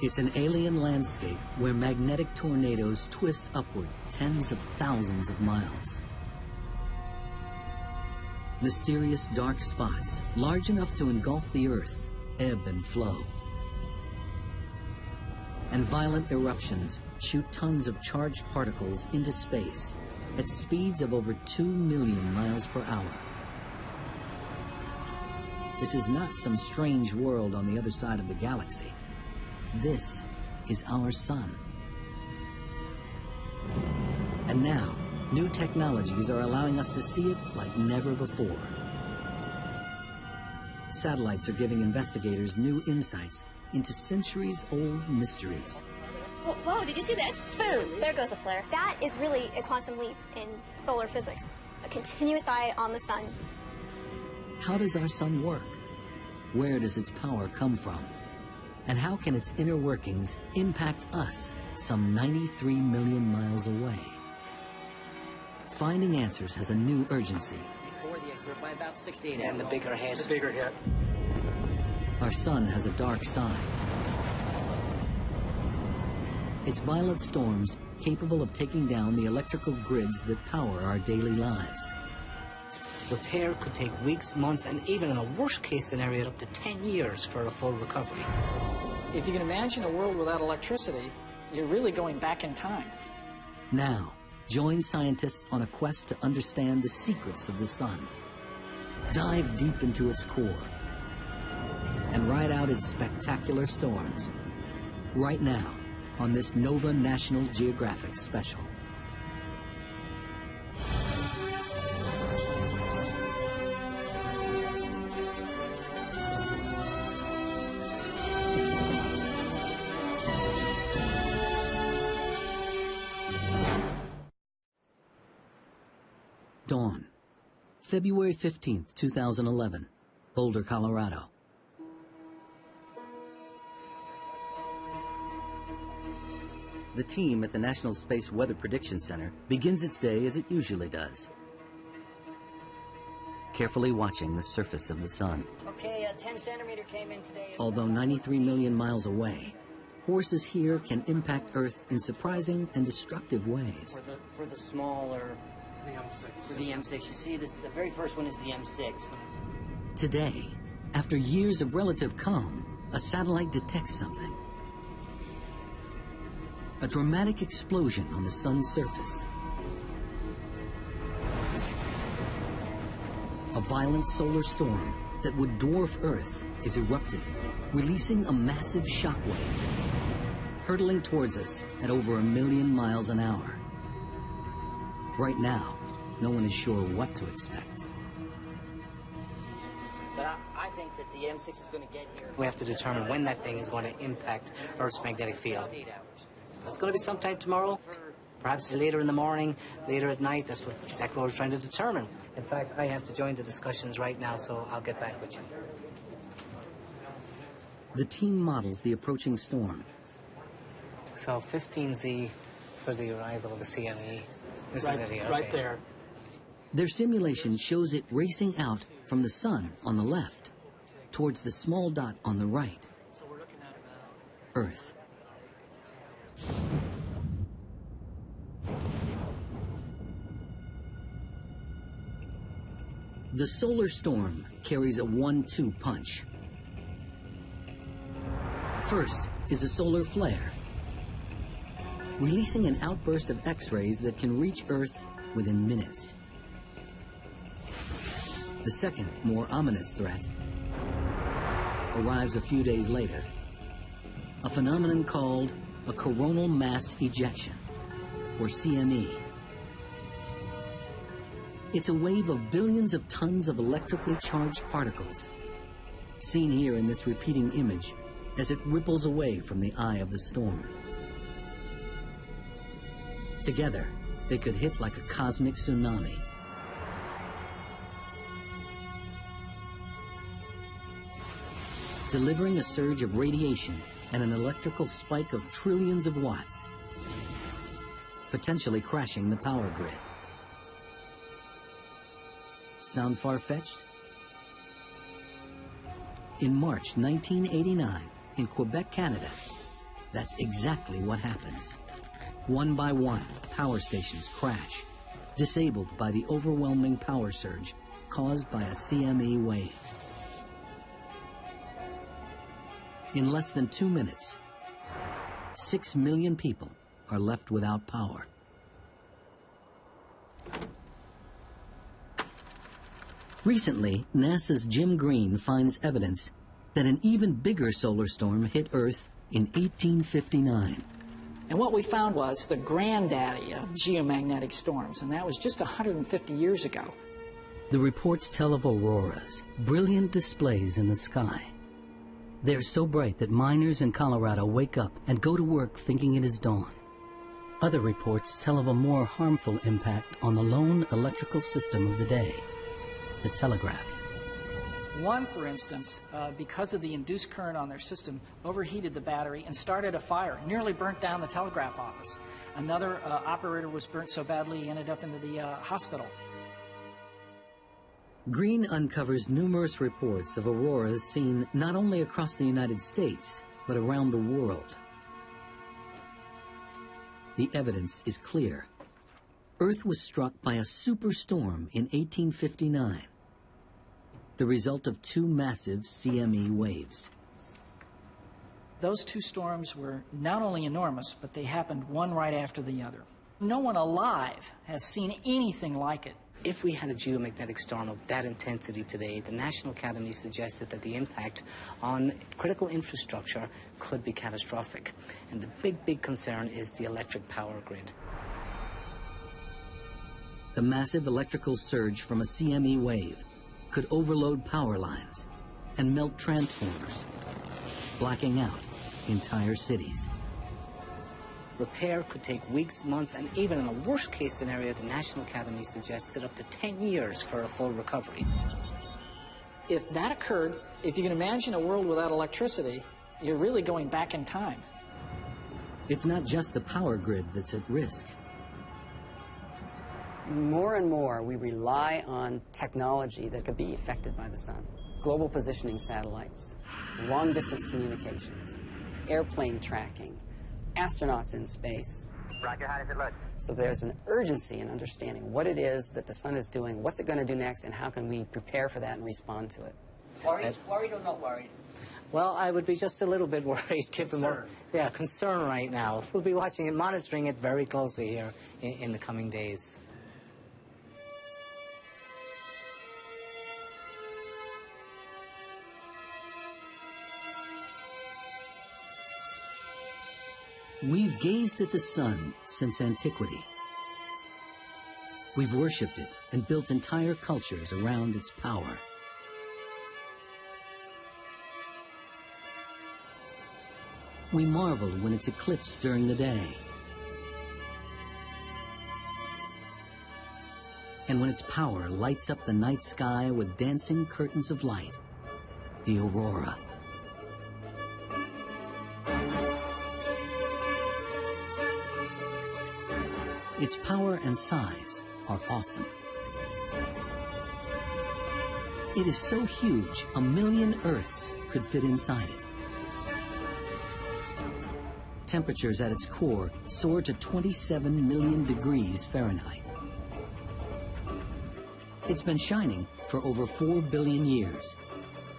It's an alien landscape where magnetic tornadoes twist upward tens of thousands of miles. Mysterious dark spots, large enough to engulf the Earth, ebb and flow. And violent eruptions shoot tons of charged particles into space at speeds of over 2 million miles per hour. This is not some strange world on the other side of the galaxy. This is our sun. And now, new technologies are allowing us to see it like never before. Satellites are giving investigators new insights into centuries-old mysteries. Whoa, did you see that? Boom! There goes a flare. That is really a quantum leap in solar physics. A continuous eye on the sun. How does our sun work? Where does its power come from? And how can its inner workings impact us some 93 million miles away? Finding answers has a new urgency. Before the expert by about 68 and the bigger head. The bigger head. Our sun has a dark side. Its violent storms capable of taking down the electrical grids that power our daily lives. Repair could take weeks, months, and even in a worst-case scenario, up to 10 years for a full recovery. If you can imagine a world without electricity, you're really going back in time. Now, join scientists on a quest to understand the secrets of the sun. Dive deep into its core and ride out its spectacular storms. Right now, on this Nova National Geographic special. Dawn, February 15th, 2011, Boulder, Colorado. The team at the National Space Weather Prediction Center begins its day as it usually does, carefully watching the surface of the sun. Okay, 10 centimeter came in today. Although 93 million miles away, forces here can impact Earth in surprising and destructive ways. For the smaller... The M6. For the M6, you see this, the very first one is the M6. Today, after years of relative calm, a satellite detects something. A dramatic explosion on the sun's surface. A violent solar storm that would dwarf Earth is erupting, releasing a massive shockwave, hurtling towards us at over 1 million miles an hour. Right now, no one is sure what to expect. But I think that the M6 is going to get here. We have to determine when that thing is going to impact Earth's magnetic field. It's going to be sometime tomorrow, perhaps later in the morning, later at night. That's exactly what we're trying to determine. In fact, I have to join the discussions right now, so I'll get back with you. The team models the approaching storm. So 15Z for the arrival of the CME. This is it here. Right there. Their simulation shows it racing out from the sun on the left towards the small dot on the right, Earth. The solar storm carries a 1-2 punch. First is a solar flare, releasing an outburst of X-rays that can reach Earth within minutes. The second, more ominous threat arrives a few days later, a phenomenon called a coronal mass ejection, or CME. It's a wave of billions of tons of electrically charged particles, seen here in this repeating image as it ripples away from the eye of the storm. Together, they could hit like a cosmic tsunami. Delivering a surge of radiation and an electrical spike of trillions of watts, potentially crashing the power grid. Sound far-fetched? In March 1989, in Quebec, Canada, That's exactly what happens. One by one, power stations crash, disabled by the overwhelming power surge caused by a CME wave. In less than 2 minutes, 6 million people are left without power. Recently, NASA's Jim Green finds evidence that an even bigger solar storm hit Earth in 1859. And what we found was the granddaddy of geomagnetic storms, and that was just 150 years ago. The reports tell of auroras, brilliant displays in the sky. They're so bright that miners in Colorado wake up and go to work thinking it is dawn. Other reports tell of a more harmful impact on the lone electrical system of the day, the telegraph. One, for instance, because of the induced current on their system, overheated the battery and started a fire, nearly burnt down the telegraph office. Another operator was burnt so badly he ended up into the hospital. Green uncovers numerous reports of auroras seen not only across the United States, but around the world. The evidence is clear. Earth was struck by a superstorm in 1859, the result of 2 massive CME waves. Those 2 storms were not only enormous, but they happened one right after the other. No one alive has seen anything like it. If we had a geomagnetic storm of that intensity today, the National Academy suggested that the impact on critical infrastructure could be catastrophic. And the big concern is the electric power grid. The massive electrical surge from a CME wave could overload power lines and melt transformers, blacking out entire cities. Repair could take weeks, months, and even in a worst-case scenario, the National Academy suggested up to 10 years for a full recovery. If that occurred, if you can imagine a world without electricity, you're really going back in time. It's not just the power grid that's at risk. More and more, we rely on technology that could be affected by the sun. Global positioning satellites, long-distance communications, airplane tracking, astronauts in space. Roger, how does it look? So there's an urgency in understanding what it is that the sun is doing, what's it going to do next, and how can we prepare for that and respond to it. Worried or not worried? Well, I would be just a little bit worried, given more, concern right now. We'll be watching it, monitoring it very closely here in the coming days. We've gazed at the sun since antiquity. We've worshipped it and built entire cultures around its power. We marvel when it's eclipsed during the day, and when its power lights up the night sky with dancing curtains of light, the aurora. Its power and size are awesome. It is so huge, 1 million Earths could fit inside it. Temperatures at its core soar to 27 million degrees Fahrenheit. It's been shining for over 4 billion years,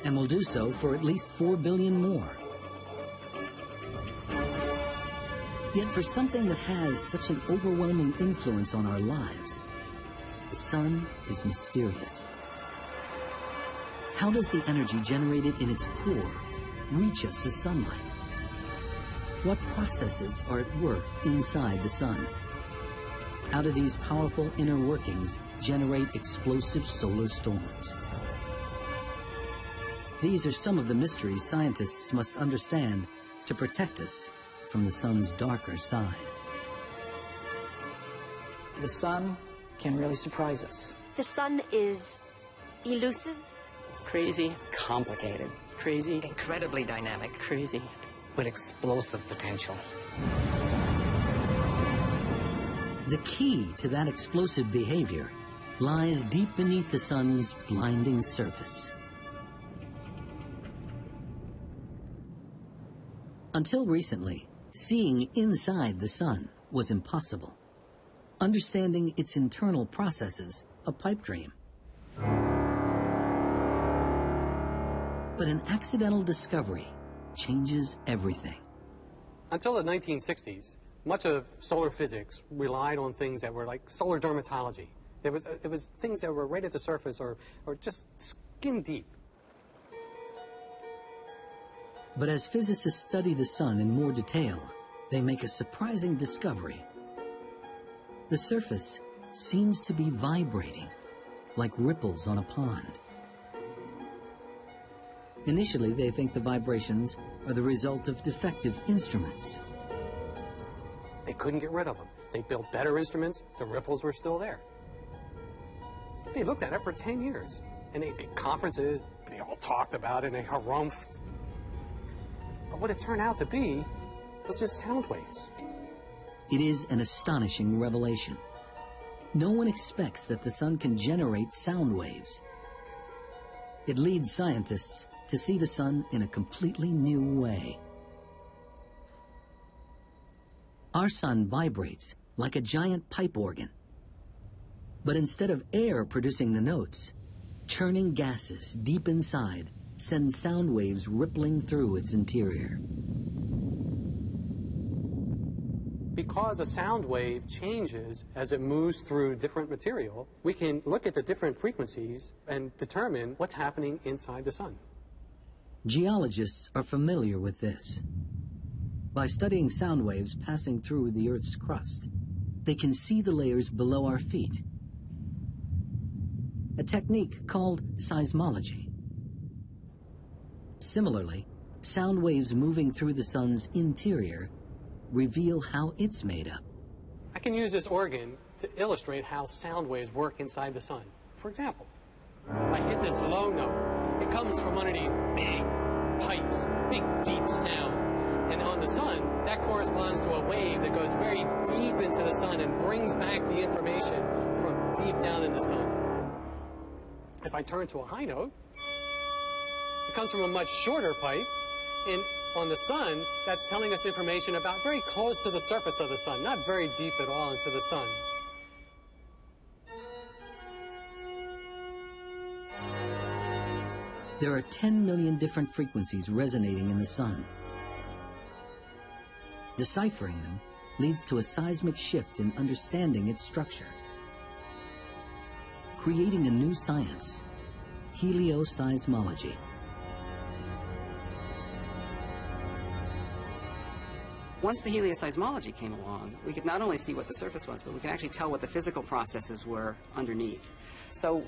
and will do so for at least 4 billion more. Yet for something that has such an overwhelming influence on our lives, the sun is mysterious. How does the energy generated in its core reach us as sunlight? What processes are at work inside the sun? How do these powerful inner workings generate explosive solar storms? These are some of the mysteries scientists must understand to protect us from the sun's darker side. The sun can really surprise us. The sun is elusive, Crazy, Complicated. crazy, Incredibly dynamic. crazy. With explosive potential. The key to that explosive behavior lies deep beneath the sun's blinding surface. Until recently, Seeing inside the sun was impossible. Understanding its internal processes, a pipe dream. But an accidental discovery changes everything. Until the 1960s, much of solar physics relied on things that were like solar dermatology. It was things that were right at the surface or just skin deep. But as physicists study the sun in more detail, they make a surprising discovery. The surface seems to be vibrating, like ripples on a pond. Initially, they think the vibrations are the result of defective instruments. They couldn't get rid of them. They built better instruments, the ripples were still there. They looked at it for 10 years. And they conferences, they all talked about it, and they harumphed. But what it turned out to be was just sound waves. It is an astonishing revelation. No one expects that the sun can generate sound waves. It leads scientists to see the sun in a completely new way. Our sun vibrates like a giant pipe organ. But instead of air producing the notes, churning gases deep inside send sound waves rippling through its interior. Because a sound wave changes as it moves through different material, we can look at the different frequencies and determine what's happening inside the sun. Geologists are familiar with this. By studying sound waves passing through the Earth's crust, they can see the layers below our feet. A technique called seismology. Similarly, sound waves moving through the sun's interior reveal how it's made up. I can use this organ to illustrate how sound waves work inside the sun. For example, if I hit this low note, it comes from under these big pipes, big deep sound. And on the sun, that corresponds to a wave that goes very deep into the sun and brings back the information from deep down in the sun. If I turn to a high note, it comes from a much shorter pipe, and on the sun, that's telling us information about very close to the surface of the sun, not very deep at all into the sun. There are 10 million different frequencies resonating in the sun. Deciphering them leads to a seismic shift in understanding its structure, creating a new science, helioseismology. Once the helioseismology came along, we could not only see what the surface was, but we could actually tell what the physical processes were underneath. So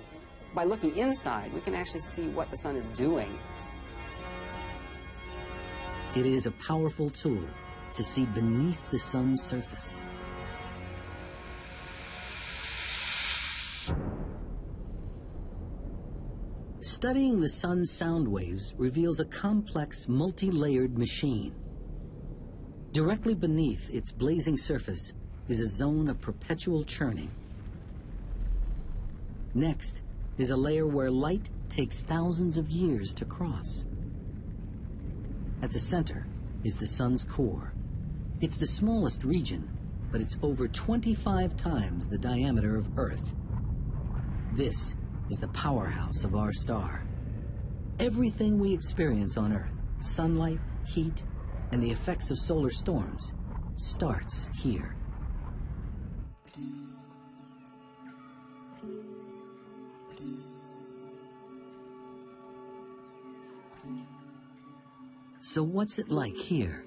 by looking inside, we can actually see what the sun is doing. It is a powerful tool to see beneath the sun's surface. Studying the sun's sound waves reveals a complex, multi-layered machine. Directly beneath its blazing surface is a zone of perpetual churning. Next is a layer where light takes thousands of years to cross. At the center is the sun's core. It's the smallest region, but it's over 25 times the diameter of Earth. This is the powerhouse of our star. Everything we experience on Earth, sunlight, heat, and the effects of solar storms, starts here. So what's it like here?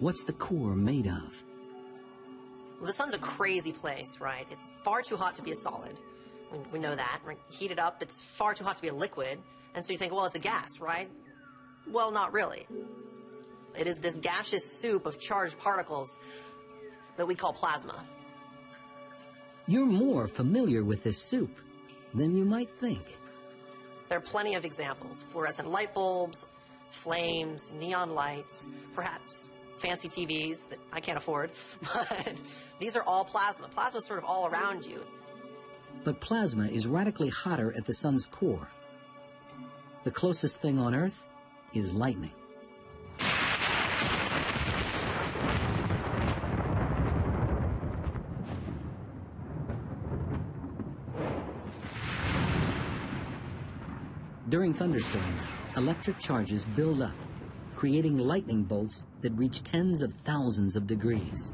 What's the core made of? Well, the sun's a crazy place, right? It's far too hot to be a solid. We know that. Right? Heat it up, it's far too hot to be a liquid. And so you think, well, it's a gas, right? Well, not really. It is this gaseous soup of charged particles that we call plasma. You're more familiar with this soup than you might think. There are plenty of examples. Fluorescent light bulbs, flames, neon lights, perhaps fancy TVs that I can't afford. But these are all plasma. Plasma's sort of all around you. But plasma is radically hotter at the sun's core. The closest thing on Earth is lightning. During thunderstorms, electric charges build up, creating lightning bolts that reach tens of thousands of degrees.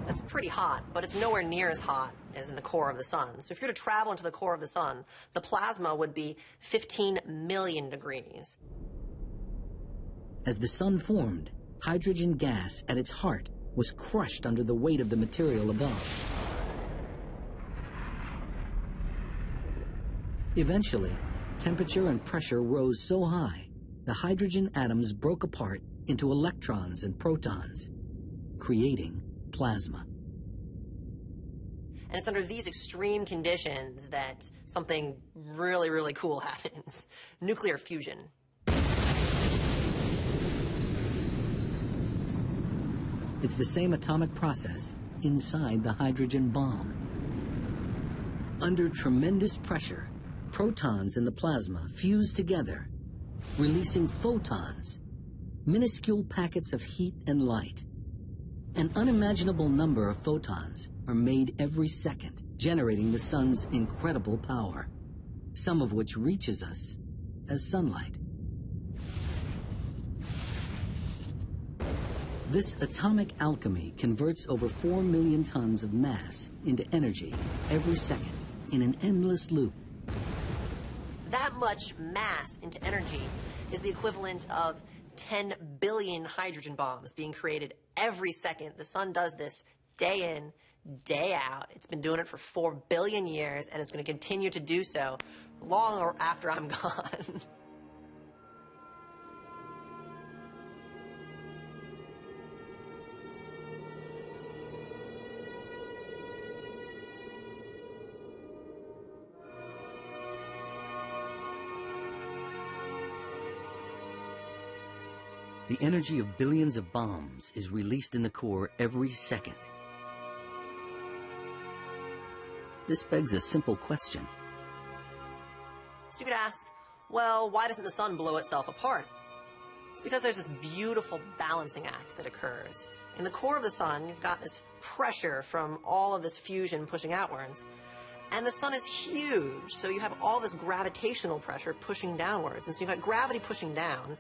That's pretty hot, but it's nowhere near as hot as in the core of the sun. So if you're to travel into the core of the sun, the plasma would be 15 million degrees. As the sun formed, hydrogen gas at its heart was crushed under the weight of the material above. Eventually, temperature and pressure rose so high, the hydrogen atoms broke apart into electrons and protons, creating plasma. And it's under these extreme conditions that something really, really cool happens. Nuclear fusion. It's the same atomic process inside the hydrogen bomb. Under tremendous pressure, protons in the plasma fuse together, releasing photons, minuscule packets of heat and light. An unimaginable number of photons are made every second, generating the sun's incredible power, some of which reaches us as sunlight. This atomic alchemy converts over 4 million tons of mass into energy every second in an endless loop. That much mass into energy is the equivalent of 10 billion hydrogen bombs being created every second. The sun does this day in, day out. It's been doing it for 4 billion years, and it's going to continue to do so long after I'm gone. The energy of billions of bombs is released in the core every second. This begs a simple question. So you could ask, well, why doesn't the sun blow itself apart? It's because there's this beautiful balancing act that occurs. In the core of the sun, you've got this pressure from all of this fusion pushing outwards. And the sun is huge, so you have all this gravitational pressure pushing downwards. And so you've got gravity pushing down,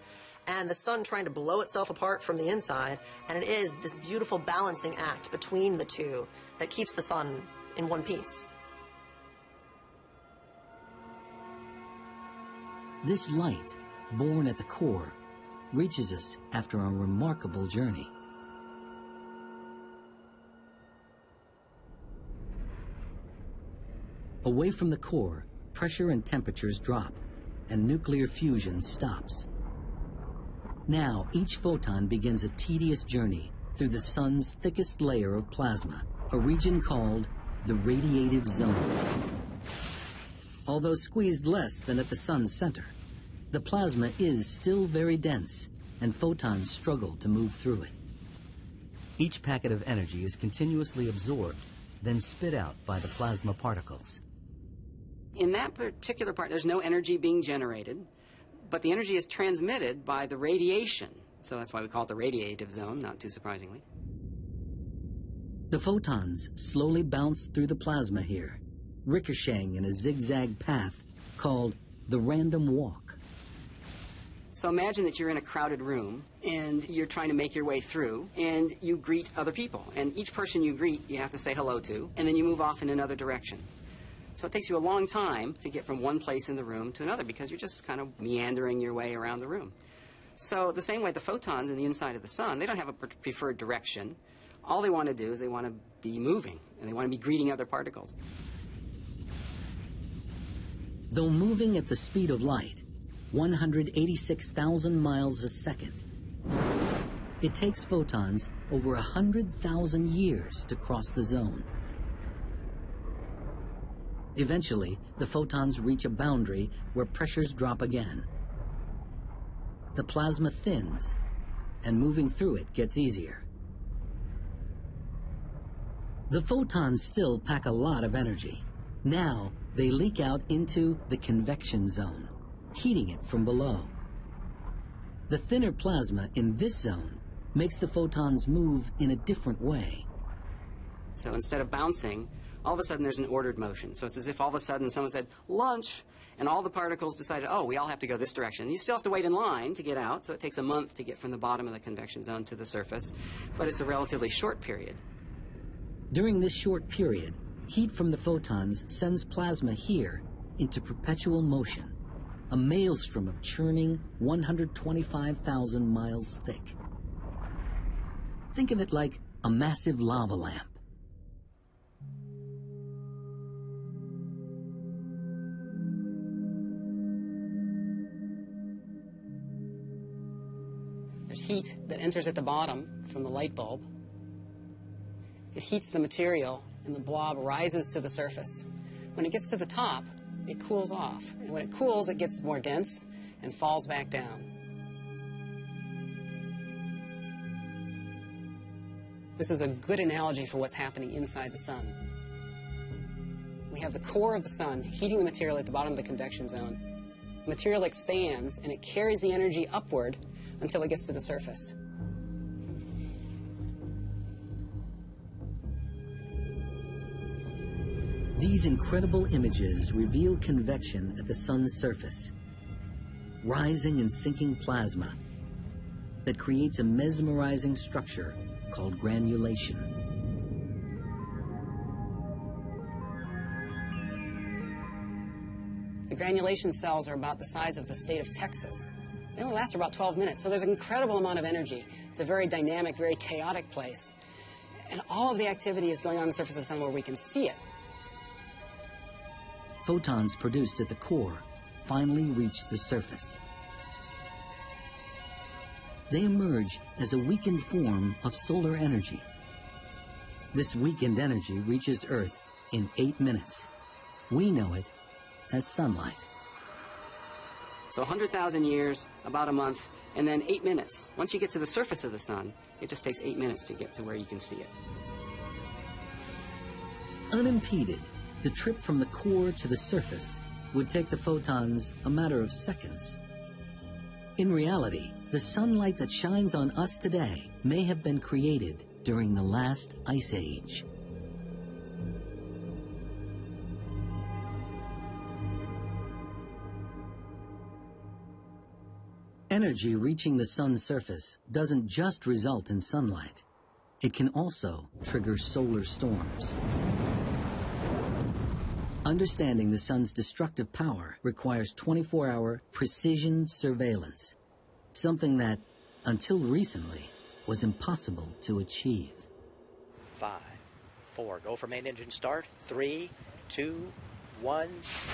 and the sun trying to blow itself apart from the inside, and it is this beautiful balancing act between the two that keeps the sun in one piece. This light, born at the core, reaches us after a remarkable journey. Away from the core, pressure and temperatures drop, and nuclear fusion stops. Now, each photon begins a tedious journey through the sun's thickest layer of plasma, a region called the radiative zone. Although squeezed less than at the sun's center, the plasma is still very dense, and photons struggle to move through it. Each packet of energy is continuously absorbed, then spit out by the plasma particles. In that particular part, there's no energy being generated, but the energy is transmitted by the radiation. So that's why we call it the radiative zone, not too surprisingly. The photons slowly bounce through the plasma here, ricocheting in a zigzag path called the random walk. So imagine that you're in a crowded room, and you're trying to make your way through, and you greet other people. And each person you greet, you have to say hello to, and then you move off in another direction. So it takes you a long time to get from one place in the room to another because you're just kind of meandering your way around the room. So the same way the photons in the inside of the sun, they don't have a preferred direction. All they want to do is they want to be moving, and they want to be greeting other particles. Though moving at the speed of light, 186,000 miles a second, it takes photons over 100,000 years to cross the zone. Eventually, the photons reach a boundary where pressures drop again. The plasma thins, and moving through it gets easier. The photons still pack a lot of energy. Now, they leak out into the convection zone, heating it from below. The thinner plasma in this zone makes the photons move in a different way. So instead of bouncing all of a sudden there's an ordered motion. So it's as if all of a sudden someone said, lunch, and all the particles decided, oh, we all have to go this direction. You still have to wait in line to get out, so it takes a month to get from the bottom of the convection zone to the surface, but it's a relatively short period. During this short period, heat from the photons sends plasma here into perpetual motion, a maelstrom of churning 125,000 miles thick. Think of it like a massive lava lamp. There's heat that enters at the bottom from the light bulb. It heats the material, and the blob rises to the surface. When it gets to the top, it cools off. And when it cools, it gets more dense and falls back down. This is a good analogy for what's happening inside the sun. We have the core of the sun heating the material at the bottom of the convection zone. The material expands, and it carries the energy upward until it gets to the surface. These incredible images reveal convection at the sun's surface, rising and sinking plasma that creates a mesmerizing structure called granulation. The granulation cells are about the size of the state of Texas. They only last for about 12 minutes, so there's an incredible amount of energy. It's a very dynamic, very chaotic place. And all of the activity is going on the surface of the sun where we can see it. Photons produced at the core finally reach the surface. They emerge as a weakened form of solar energy. This weakened energy reaches Earth in 8 minutes. We know it as sunlight. So 100,000 years, about a month, and then 8 minutes. Once you get to the surface of the sun, it just takes 8 minutes to get to where you can see it. Unimpeded, the trip from the core to the surface would take the photons a matter of seconds. In reality, the sunlight that shines on us today may have been created during the last ice age. Energy reaching the sun's surface doesn't just result in sunlight. It can also trigger solar storms. Understanding the sun's destructive power requires 24-hour precision surveillance, something that, until recently, was impossible to achieve. 5, 4, go for main engine start. 3, 2, 1,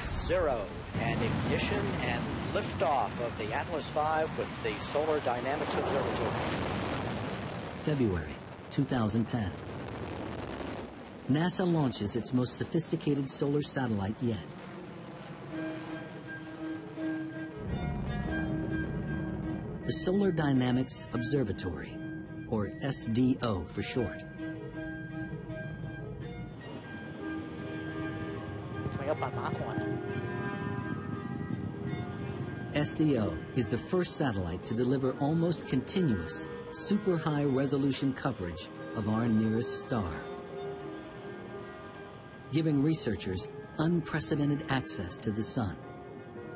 0. And ignition and liftoff of the Atlas V with the Solar Dynamics Observatory. February 2010. NASA launches its most sophisticated solar satellite yet. The Solar Dynamics Observatory, or SDO for short. SDO is the first satellite to deliver almost continuous, super high resolution coverage of our nearest star, giving researchers unprecedented access to the sun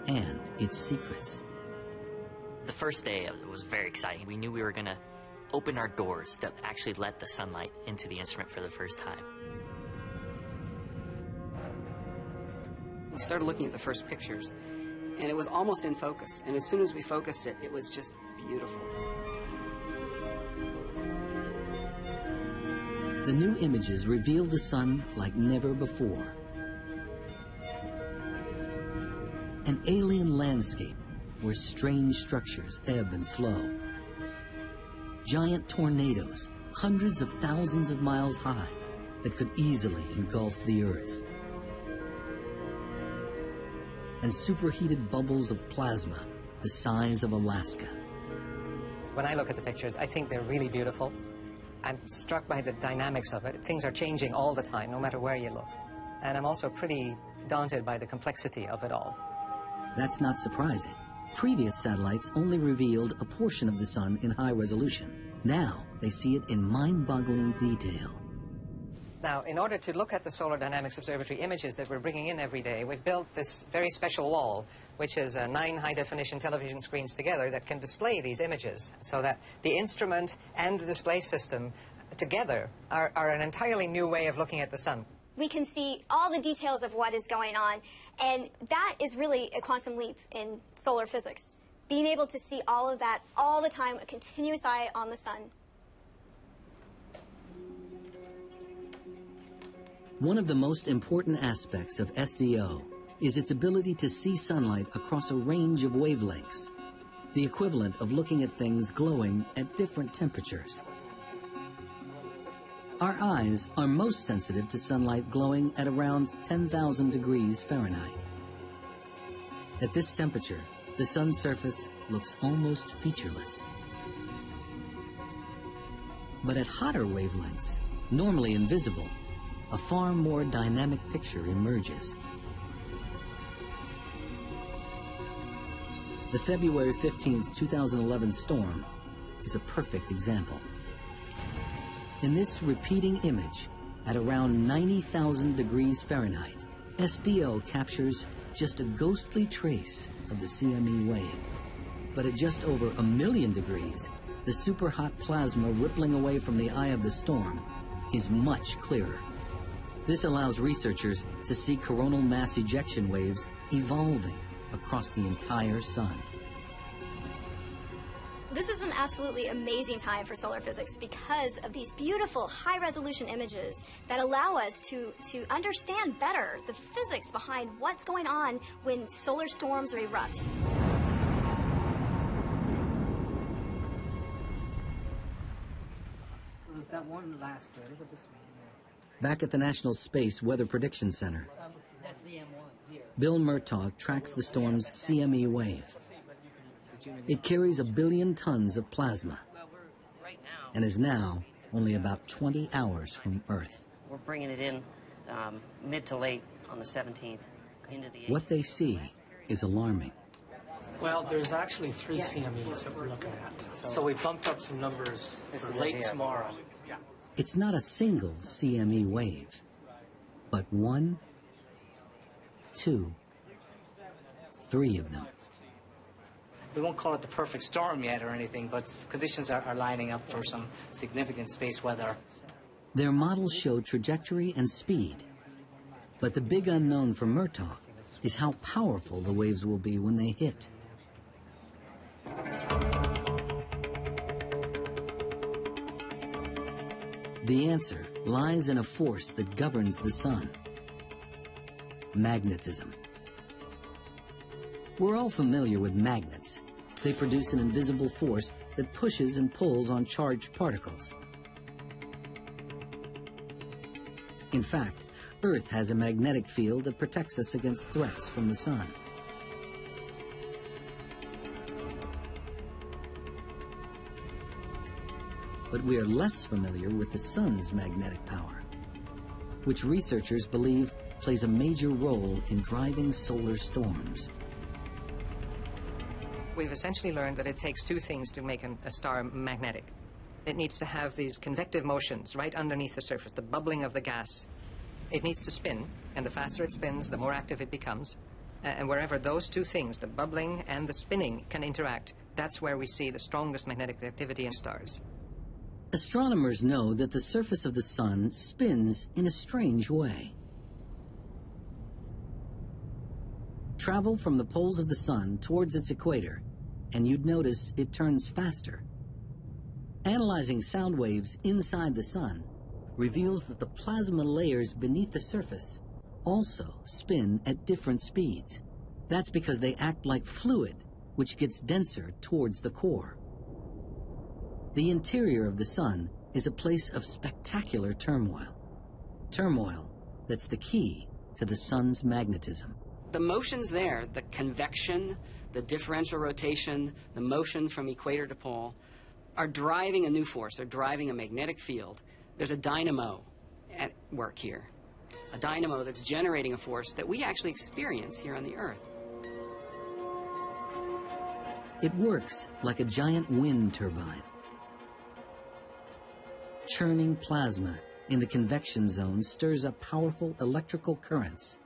and its secrets. The first day was very exciting. We knew we were going to open our doors to actually let the sunlight into the instrument for the first time. We started looking at the first pictures, and it was almost in focus. And as soon as we focused it, it was just beautiful. The new images reveal the sun like never before. An alien landscape where strange structures ebb and flow. Giant tornadoes, hundreds of thousands of miles high, that could easily engulf the Earth. And superheated bubbles of plasma the size of Alaska. When I look at the pictures, I think they're really beautiful. I'm struck by the dynamics of it. Things are changing all the time, no matter where you look. And I'm also pretty daunted by the complexity of it all. That's not surprising. Previous satellites only revealed a portion of the sun in high resolution. Now, they see it in mind-boggling detail. Now, in order to look at the Solar Dynamics Observatory images that we're bringing in every day, we've built this very special wall, which is 9 high-definition television screens together that can display these images, so that the instrument and the display system together are an entirely new way of looking at the sun. We can see all the details of what is going on, and that is really a quantum leap in solar physics. Being able to see all of that all the time, a continuous eye on the sun. One of the most important aspects of SDO is its ability to see sunlight across a range of wavelengths, the equivalent of looking at things glowing at different temperatures. Our eyes are most sensitive to sunlight glowing at around 10,000 degrees Fahrenheit. At this temperature, the sun's surface looks almost featureless. But at hotter wavelengths, normally invisible, a far more dynamic picture emerges. The February 15th, 2011 storm is a perfect example. In this repeating image, at around 90,000 degrees Fahrenheit, SDO captures just a ghostly trace of the CME wave. But at just over 1,000,000 degrees, the superhot plasma rippling away from the eye of the storm is much clearer. This allows researchers to see coronal mass ejection waves evolving across the entire sun. This is an absolutely amazing time for solar physics because of these beautiful high-resolution images that allow us to understand better the physics behind what's going on when solar storms erupt. There's that one last photo of this one. Back at the National Space Weather Prediction Center, That's the M1 here. Bill Murtaugh tracks the storm's CME wave. It carries 1 billion tons of plasma and is now only about 20 hours from Earth. We're bringing it in mid to late on the 17th into the 18th. What they see is alarming. Well, there's actually 3 CMEs that we're looking at. So we bumped up some numbers for late tomorrow. It's not a single CME wave, but 1, 2, 3 of them. We won't call it the perfect storm yet or anything, but conditions are lining up for some significant space weather. Their models show trajectory and speed, but the big unknown for Murtaugh is how powerful the waves will be when they hit. The answer lies in a force that governs the sun: magnetism. We're all familiar with magnets. They produce an invisible force that pushes and pulls on charged particles. In fact, Earth has a magnetic field that protects us against threats from the sun. But we are less familiar with the sun's magnetic power, which researchers believe plays a major role in driving solar storms. We've essentially learned that it takes 2 things to make a star magnetic. It needs to have these convective motions right underneath the surface, the bubbling of the gas. It needs to spin, and the faster it spins, the more active it becomes. And wherever those 2 things, the bubbling and the spinning, can interact, that's where we see the strongest magnetic activity in stars. Astronomers know that the surface of the sun spins in a strange way. Travel from the poles of the sun towards its equator, and you'd notice it turns faster. Analyzing sound waves inside the sun reveals that the plasma layers beneath the surface also spin at different speeds. That's because they act like fluid, which gets denser towards the core. The interior of the sun is a place of spectacular turmoil. Turmoil that's the key to the sun's magnetism. The motions there, the convection, the differential rotation, the motion from equator to pole, are driving a new force. They're driving a magnetic field. There's a dynamo at work here, a dynamo that's generating a force that we actually experience here on the Earth. It works like a giant wind turbine, churning plasma in the convection zone stirs up powerful electrical currents,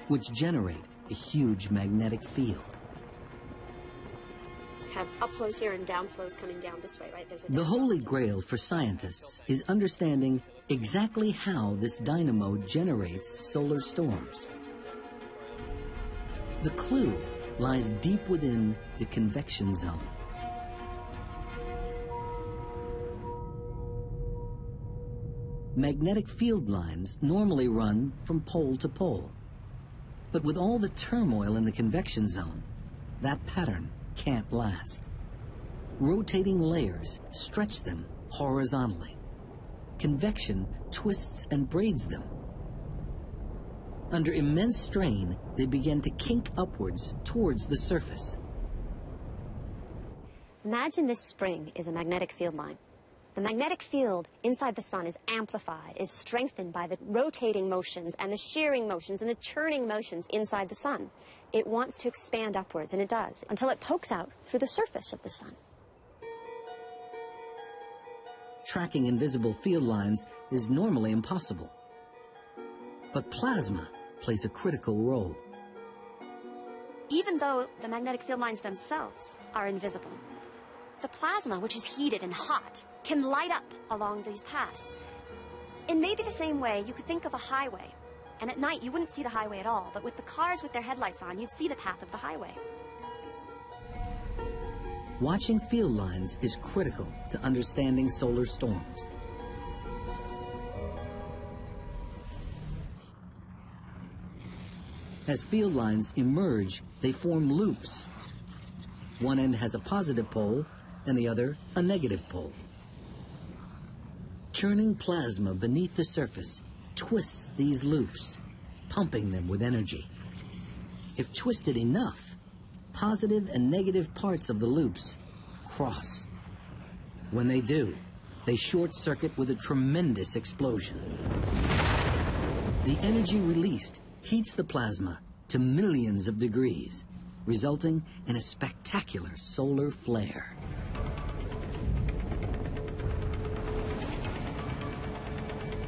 which generate a huge magnetic field. Have upflows here and downflows coming down this way, right? The holy grail for scientists is understanding exactly how this dynamo generates solar storms. The clue lies deep within the convection zone. Magnetic field lines normally run from pole to pole. But with all the turmoil in the convection zone, that pattern can't last. Rotating layers stretch them horizontally. Convection twists and braids them. Under immense strain, they begin to kink upwards towards the surface. Imagine this spring is a magnetic field line. The magnetic field inside the sun is amplified, is strengthened by the rotating motions and the shearing motions and the churning motions inside the sun. It wants to expand upwards, and it does, until it pokes out through the surface of the sun. Tracking invisible field lines is normally impossible. But plasma plays a critical role. Even though the magnetic field lines themselves are invisible, the plasma, which is heated and hot, can light up along these paths. In maybe the same way, you could think of a highway, and at night you wouldn't see the highway at all, but with the cars with their headlights on, you'd see the path of the highway. Watching field lines is critical to understanding solar storms. As field lines emerge, they form loops. One end has a positive pole, and the other a negative pole. Churning plasma beneath the surface twists these loops, pumping them with energy. If twisted enough, positive and negative parts of the loops cross. When they do, they short-circuit with a tremendous explosion. The energy released heats the plasma to millions of degrees, resulting in a spectacular solar flare.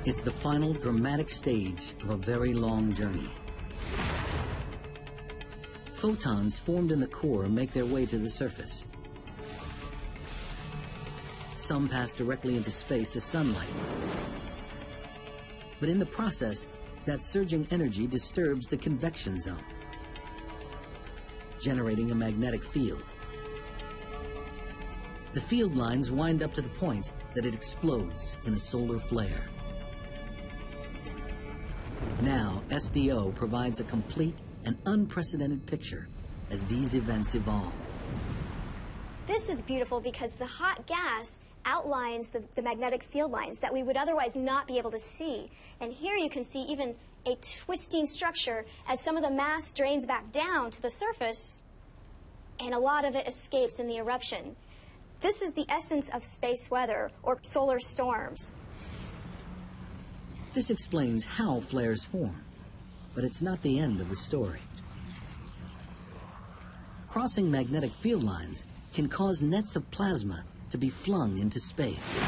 It's the final dramatic stage of a very long journey. Photons formed in the core make their way to the surface. Some pass directly into space as sunlight. But in the process, that surging energy disturbs the convection zone, generating a magnetic field. The field lines wind up to the point that it explodes in a solar flare. Now, SDO provides a complete and unprecedented picture as these events evolve. This is beautiful because the hot gas outlines the magnetic field lines that we would otherwise not be able to see. And here you can see even a twisting structure as some of the mass drains back down to the surface, and a lot of it escapes in the eruption. This is the essence of space weather, or solar storms. This explains how flares form, but it's not the end of the story. Crossing magnetic field lines can cause nets of plasma to be flung into space.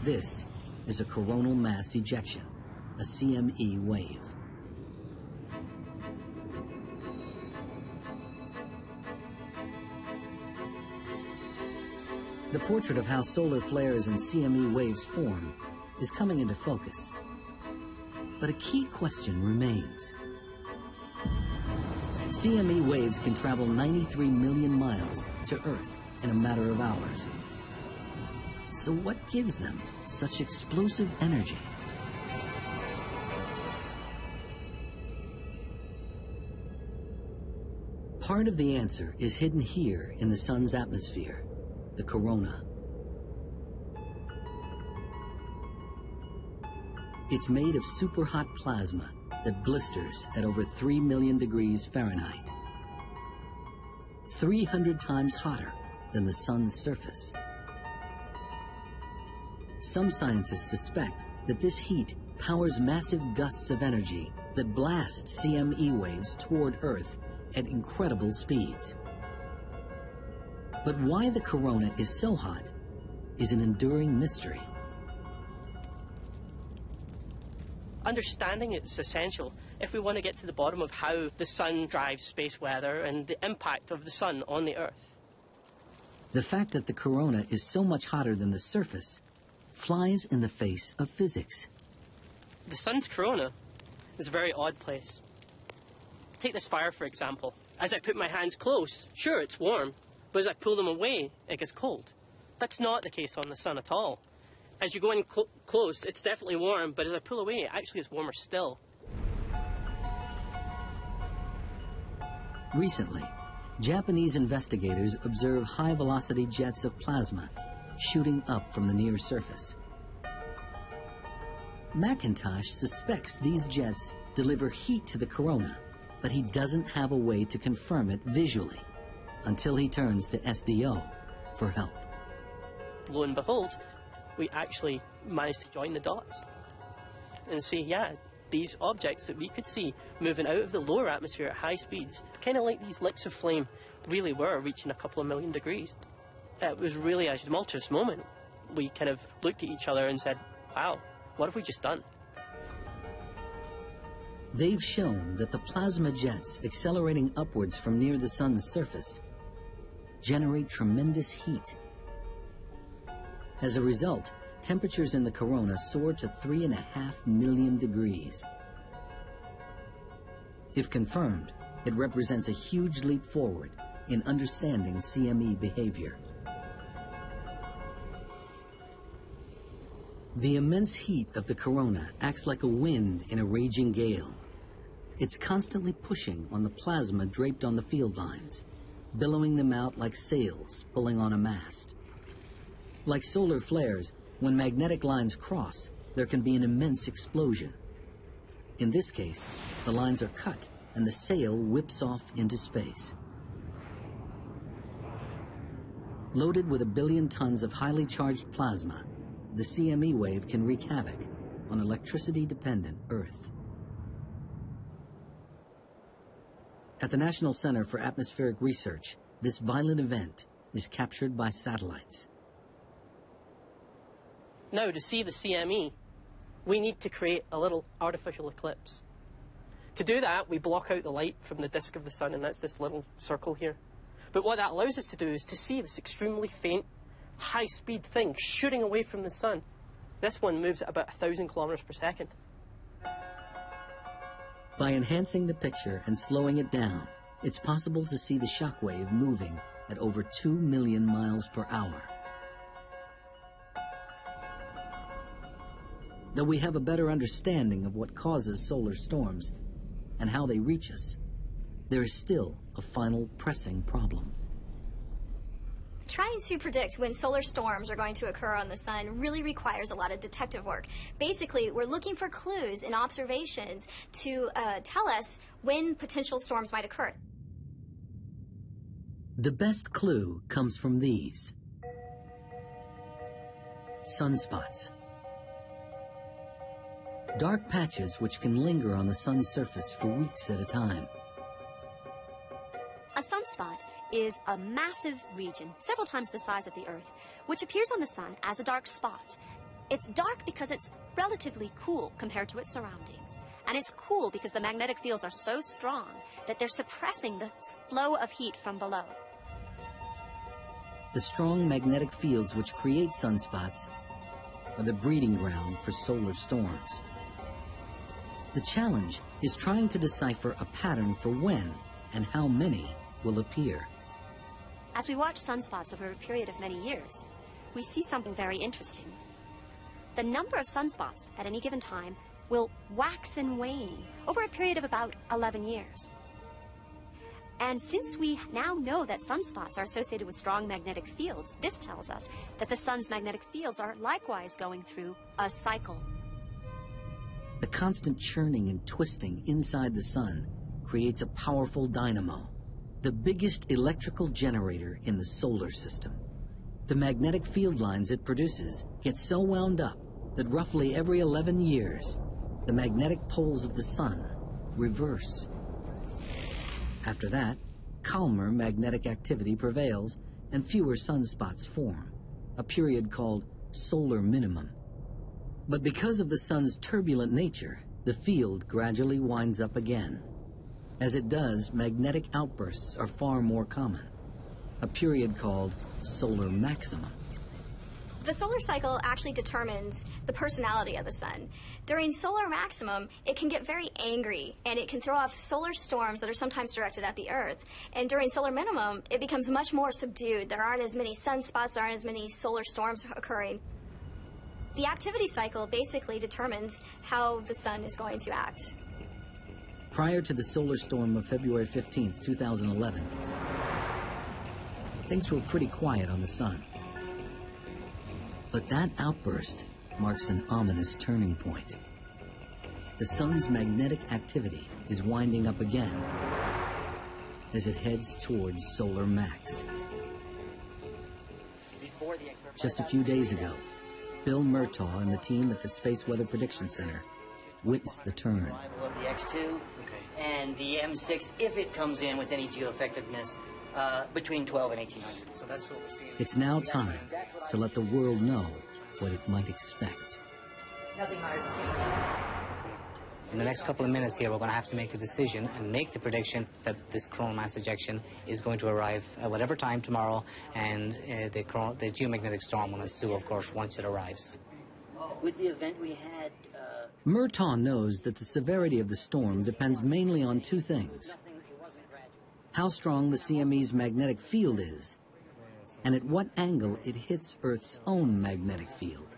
This is a coronal mass ejection, a CME wave. The portrait of how solar flares and CME waves form is coming into focus. But a key question remains. CME waves can travel 93 million miles to Earth in a matter of hours. So what gives them such explosive energy? Part of the answer is hidden here in the sun's atmosphere, the corona. It's made of superhot plasma that blisters at over 3 million degrees Fahrenheit. 300 times hotter than the sun's surface. Some scientists suspect that this heat powers massive gusts of energy that blast CME waves toward Earth at incredible speeds. But why the corona is so hot is an enduring mystery. Understanding it's essential if we want to get to the bottom of how the sun drives space weather and the impact of the sun on the Earth. The fact that the corona is so much hotter than the surface flies in the face of physics. The sun's corona is a very odd place. Take this fire, for example. As I put my hands close, sure, it's warm, but as I pull them away, it gets cold. That's not the case on the sun at all. As you go in close, it's definitely warm, but as I pull away, it actually is warmer still. Recently, Japanese investigators observe high-velocity jets of plasma shooting up from the near surface. McIntosh suspects these jets deliver heat to the corona, but he doesn't have a way to confirm it visually until he turns to SDO for help. Lo and behold, we actually managed to join the dots and see, yeah, these objects that we could see moving out of the lower atmosphere at high speeds, kind of like these lips of flame, really were reaching a couple of million degrees. It was really a tumultuous moment. We kind of looked at each other and said, wow, what have we just done? They've shown that the plasma jets accelerating upwards from near the sun's surface generate tremendous heat. As a result, temperatures in the corona soar to 3.5 million degrees. If confirmed, it represents a huge leap forward in understanding CME behavior. The immense heat of the corona acts like a wind in a raging gale. It's constantly pushing on the plasma draped on the field lines, billowing them out like sails pulling on a mast. Like solar flares, when magnetic lines cross, there can be an immense explosion. In this case, the lines are cut and the sail whips off into space. Loaded with 1 billion tons of highly charged plasma, the CME wave can wreak havoc on electricity-dependent Earth. At the National Center for Atmospheric Research, this violent event is captured by satellites. Now, to see the CME, we need to create a little artificial eclipse. To do that, we block out the light from the disk of the sun, and that's this little circle here. But what that allows us to do is to see this extremely faint, high-speed thing shooting away from the sun. This one moves at about 1,000 kilometers per second. By enhancing the picture and slowing it down, it's possible to see the shockwave moving at over 2 million miles per hour. Though we have a better understanding of what causes solar storms and how they reach us, there is still a final pressing problem. Trying to predict when solar storms are going to occur on the sun really requires a lot of detective work. Basically, we're looking for clues and observations to tell us when potential storms might occur. The best clue comes from these. Sunspots. Dark patches which can linger on the sun's surface for weeks at a time. A sunspot is a massive region, several times the size of the Earth, which appears on the sun as a dark spot. It's dark because it's relatively cool compared to its surroundings. And it's cool because the magnetic fields are so strong that they're suppressing the flow of heat from below. The strong magnetic fields which create sunspots are the breeding ground for solar storms. The challenge is trying to decipher a pattern for when and how many will appear. As we watch sunspots over a period of many years, we see something very interesting. The number of sunspots at any given time will wax and wane over a period of about 11 years. And since we now know that sunspots are associated with strong magnetic fields, this tells us that the sun's magnetic fields are likewise going through a cycle. The constant churning and twisting inside the sun creates a powerful dynamo, the biggest electrical generator in the solar system. The magnetic field lines it produces get so wound up that roughly every 11 years, the magnetic poles of the sun reverse. After that, calmer magnetic activity prevails and fewer sunspots form, a period called solar minimum. But because of the sun's turbulent nature, the field gradually winds up again. As it does, magnetic outbursts are far more common, a period called solar maximum. The solar cycle actually determines the personality of the sun. During solar maximum, it can get very angry, and it can throw off solar storms that are sometimes directed at the Earth. And during solar minimum, it becomes much more subdued. There aren't as many sunspots, there aren't as many solar storms occurring. The activity cycle basically determines how the sun is going to act. Prior to the solar storm of February 15th, 2011, things were pretty quiet on the sun. But that outburst marks an ominous turning point. The sun's magnetic activity is winding up again as it heads towards solar max. Just a few days ago, Bill Murtaugh and the team at the Space Weather Prediction Center witnessed the turn. Arrival of the X2 and the M6, if it comes in with any geoeffectiveness, between 12 and 1800. So that's what we're seeing. It's now time to let the world know what it might expect. Nothing higher than In the next couple of minutes here, we're going to have to make a decision and make the prediction that this coronal mass ejection is going to arrive at whatever time tomorrow, and the geomagnetic storm will ensue, of course, once it arrives. With the event we had... Murtaugh knows that the severity of the storm depends mainly on two things: how strong the CME's magnetic field is, and at what angle it hits Earth's own magnetic field.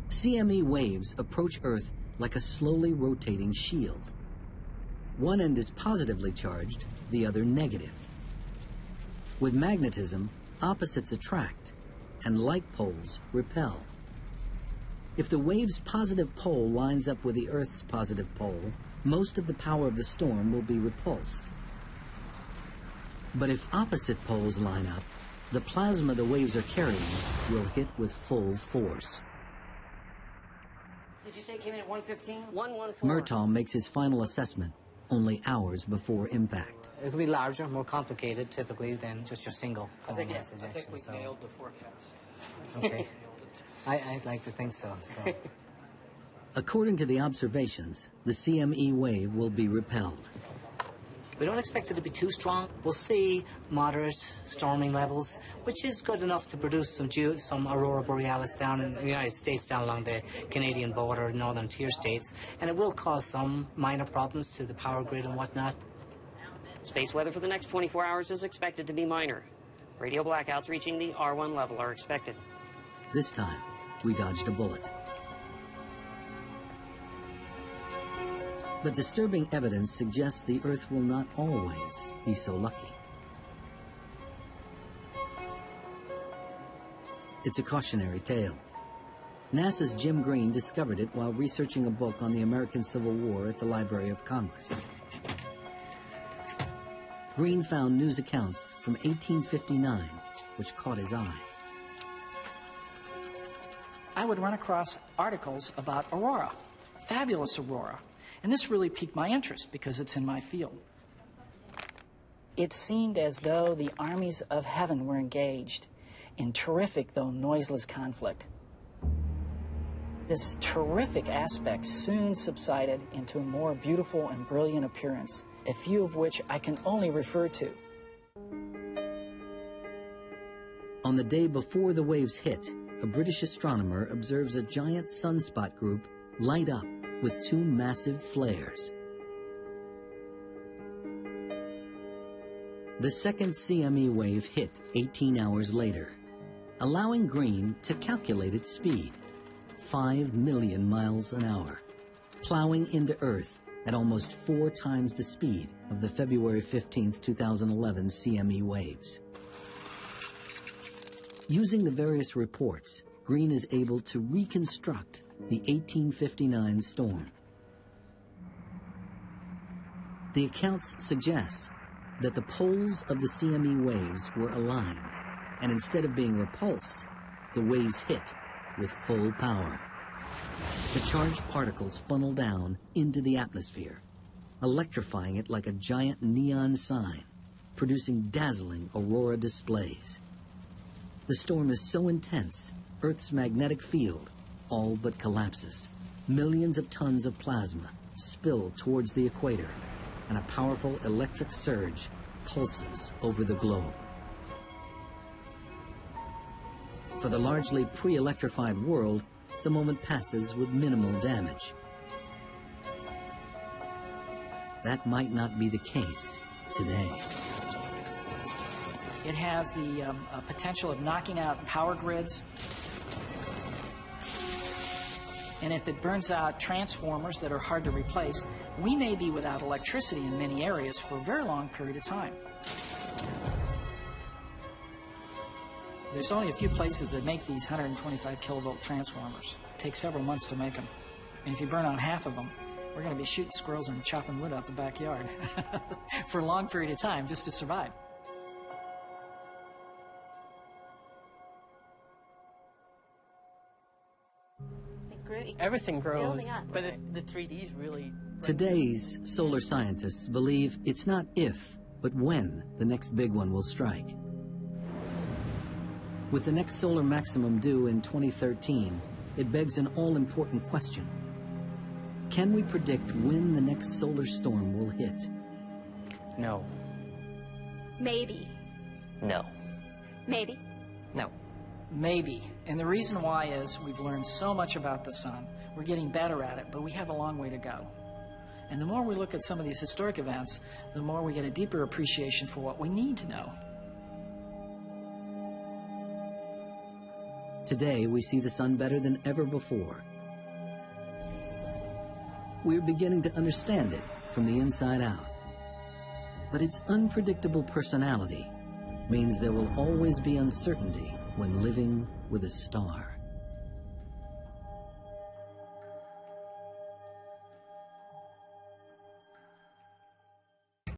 CME waves approach Earth like a slowly rotating shield. One end is positively charged, the other negative. With magnetism, opposites attract, and like poles repel. If the wave's positive pole lines up with the Earth's positive pole, most of the power of the storm will be repulsed. But if opposite poles line up, the plasma the waves are carrying will hit with full force. Did you say it came in at 115? 114. Murtaugh makes his final assessment only hours before impact. It will be larger, more complicated, typically, than just your single coronal mass ejection. I think we nailed the forecast. Okay. I'd like to think so. According to the observations, the CME wave will be repelled. We don't expect it to be too strong. We'll see moderate storming levels, which is good enough to produce some aurora borealis down in the United States, down along the Canadian border, northern tier states, and it will cause some minor problems to the power grid and whatnot. Space weather for the next 24 hours is expected to be minor. Radio blackouts reaching the R1 level are expected. This time, we dodged a bullet. But disturbing evidence suggests the Earth will not always be so lucky. It's a cautionary tale. NASA's Jim Green discovered it while researching a book on the American Civil War at the Library of Congress. Green found news accounts from 1859, which caught his eye. I would run across articles about aurora, fabulous aurora. And this really piqued my interest because it's in my field. It seemed as though the armies of heaven were engaged in terrific, though noiseless, conflict. This terrific aspect soon subsided into a more beautiful and brilliant appearance, a few of which I can only refer to. On the day before the waves hit, a British astronomer observes a giant sunspot group light up with two massive flares. The second CME wave hit 18 hours later, allowing Green to calculate its speed, 5 million miles an hour, plowing into Earth at almost 4 times the speed of the February 15th, 2011 CME waves. Using the various reports, Green is able to reconstruct the 1859 storm. The accounts suggest that the poles of the CME waves were aligned, and instead of being repulsed, the waves hit with full power. The charged particles funnel down into the atmosphere, electrifying it like a giant neon sign, producing dazzling aurora displays. The storm is so intense, Earth's magnetic field all but collapses. Millions of tons of plasma spill towards the equator, and a powerful electric surge pulses over the globe. For the largely pre-electrified world, the moment passes with minimal damage. That might not be the case today. It has the potential of knocking out power grids. And if it burns out transformers that are hard to replace, we may be without electricity in many areas for a very long period of time. There's only a few places that make these 125 kilovolt transformers. It takes several months to make them. And if you burn out half of them, we're going to be shooting squirrels and chopping wood out the backyard for a long period of time just to survive. Everything grows, but the 3D is really... Today's solar scientists believe it's not if, but when the next big one will strike. With the next solar maximum due in 2013, it begs an all-important question. Can we predict when the next solar storm will hit? No. Maybe. No. Maybe. No. Maybe. And the reason why is we've learned so much about the sun. We're getting better at it, but we have a long way to go. And the more we look at some of these historic events, the more we get a deeper appreciation for what we need to know. Today, we see the sun better than ever before. We're beginning to understand it from the inside out. But its unpredictable personality means there will always be uncertainty when living with a star.